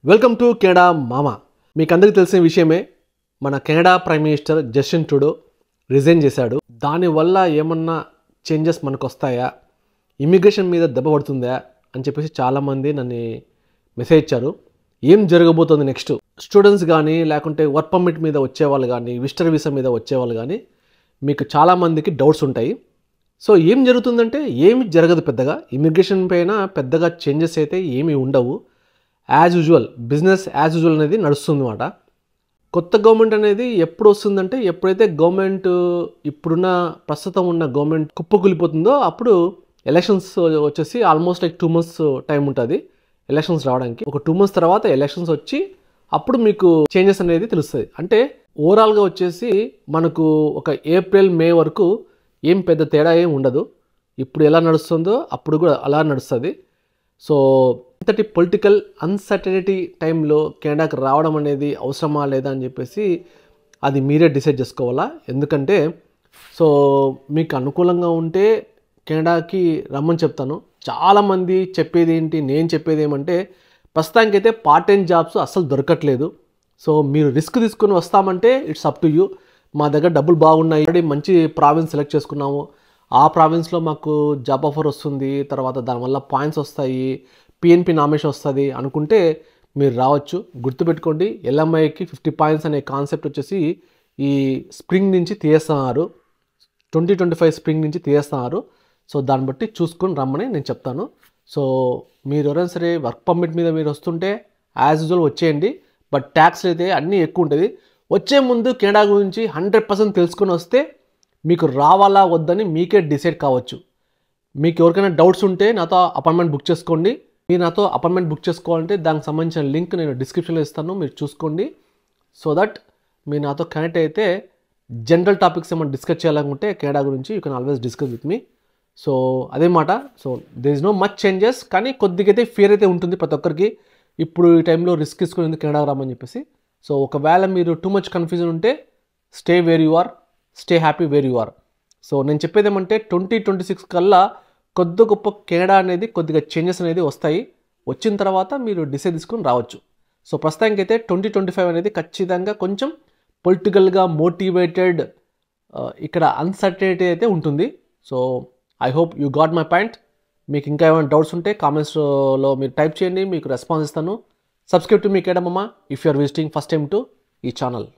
Welcome to Canada మామా. మీకు అందరికీ తెలిసిన విషయమే, మన Canada prime minister Justin Trudeau resign చేశాడు. దానివల్ల ఏమన్నా చేంజెస్ మనకు వస్తాయా, ఇమిగ్రేషన్ మీద దెబ్బ పడుతుందా అని చెప్పేసి చాలామంది నన్ను మెసేజ్ ఇచ్చారు. ఏం జరగబోతుంది నెక్స్ట్, స్టూడెంట్స్ కానీ లేకుంటే వర్క్ పర్మిట్ మీద వచ్చేవాళ్ళు కానీ విజిటర్ వీసా మీద వచ్చేవాళ్ళు కానీ మీకు చాలామందికి డౌట్స్ ఉంటాయి. సో ఏం జరుగుతుందంటే ఏమి జరగదు, పెద్దగా ఇమిగ్రేషన్ పైన పెద్దగా చేంజెస్ అయితే ఏమీ ఉండవు. As usual, business as usual అనేది నడుస్తుంది అన్నమాట. కొత్త గవర్నమెంట్ అనేది ఎప్పుడు వస్తుందంటే ఎప్పుడైతే గవర్నమెంట్ ఇప్పుడున్న ప్రస్తుతం ఉన్న గవర్నమెంట్ కుప్పకూలిపోతుందో అప్పుడు ఎలక్షన్స్ వచ్చేసి ఆల్మోస్ట్ లైక్ 2 months టైం ఉంటుంది ఎలక్షన్స్ రావడానికి. ఒక 2 months తర్వాత ఎలక్షన్స్ వచ్చి అప్పుడు మీకు చేంజెస్ అనేది తెలుస్తుంది. అంటే ఓవరాల్గా వచ్చేసి మనకు ఒక ఏప్రిల్ మే వరకు ఏం పెద్ద తేడా ఏం ఉండదు. ఇప్పుడు ఎలా నడుస్తుందో అప్పుడు కూడా అలా నడుస్తుంది. సో ఇంతటి పొలిటికల్ అన్సర్టనిటీ టైంలో కెనడాకి రావడం అనేది అవసరమా లేదా అని చెప్పేసి అది మీరే డిసైడ్ చేసుకోవాలా. ఎందుకంటే సో మీకు అనుకూలంగా ఉంటే కెనడాకి రమ్మని చెప్తాను. చాలామంది చెప్పేది ఏంటి, నేను చెప్పేది ఏమంటే ప్రస్తుతానికైతే పార్ట్ టైం జాబ్స్ అస్సలు దొరకట్లేదు. సో మీరు రిస్క్ తీసుకొని వస్తామంటే ఇట్స్ అప్ టు యూ. మా దగ్గర డబ్బులు బాగున్నాయి, ఆల్రెడీ మంచి ప్రావిన్స్ సెలెక్ట్ చేసుకున్నాము, ఆ ప్రావిన్స్లో మాకు జాబ్ ఆఫర్ వస్తుంది, తర్వాత దానివల్ల పాయింట్స్ వస్తాయి, పిఎన్పి నామినేషన్ వస్తుంది అనుకుంటే మీరు రావచ్చు. గుర్తుపెట్టుకోండి, ఎల్ఎంఐకి 50 points అనే కాన్సెప్ట్ వచ్చేసి ఈ స్ప్రింగ్ నుంచి తీసేస్తున్నారు, 2025 స్ప్రింగ్ నుంచి తీసేస్తున్నారు. సో దాన్ని బట్టి చూసుకొని రమ్మని నేను చెప్తాను. సో మీరు ఎవరైనా సరే వర్క్ పర్మిట్ మీద మీరు వస్తుంటే యాజ్ యూజువల్ వచ్చేయండి. బట్ ట్యాక్స్ అయితే అన్నీ ఎక్కువ ఉంటుంది. వచ్చే ముందు కెనడా గురించి 100% తెలుసుకొని వస్తే మీకు రావాలా వద్దని మీకే డిసైడ్ కావచ్చు. మీకు ఎవరికైనా డౌట్స్ ఉంటే నాతో అపాయింట్మెంట్ బుక్ చేసుకోండి. మీరు నాతో అపాయింట్మెంట్ బుక్ చేసుకోవాలంటే దానికి సంబంధించిన లింక్ నేను డిస్క్రిప్షన్లో ఇస్తాను, మీరు చూసుకోండి. సో దట్ మీరు నాతో కనెక్ట్ అయితే జనరల్ టాపిక్స్ ఏమైనా డిస్కస్ చేయాలనుకుంటే కెనడా గురించి you can always discuss with me. So అదే మాట. So there is no much changes, కానీ కొద్దిగా అయితే ఫియర్ అయితే ఉంటుంది ప్రతి ఒక్కరికి. ఇప్పుడు ఈ టైంలో రిస్క్ తీసుకుని కెనడా రామని చెప్పేసి. సో ఒకవేళ మీరు టూ మచ్ కన్ఫ్యూజన్ ఉంటే stay where you are, stay happy where you are. So నేను చెప్పేది ఏమంటే 2026 కల్లా కొద్ది గొప్ప కెనడా అనేది కొద్దిగా చేంజెస్ అనేది వస్తాయి. వచ్చిన తర్వాత మీరు డిసైడ్ తీసుకొని రావచ్చు. సో ప్రస్తుతానికి అయితే 2025 అనేది ఖచ్చితంగా కొంచెం పొలిటికల్గా మోటివేటెడ్, ఇక్కడ అన్సర్టనిటీ అయితే ఉంటుంది. So I hope you got my point. మీకు ఇంకా ఏమైనా డౌట్స్ ఉంటే కామెంట్స్లో మీరు టైప్ చేయండి, మీకు రెస్పాన్స్ ఇస్తాను. సబ్స్క్రైబ్ టు మీ కెనడా మామా if you are visiting first time to ఈ ఛానల్.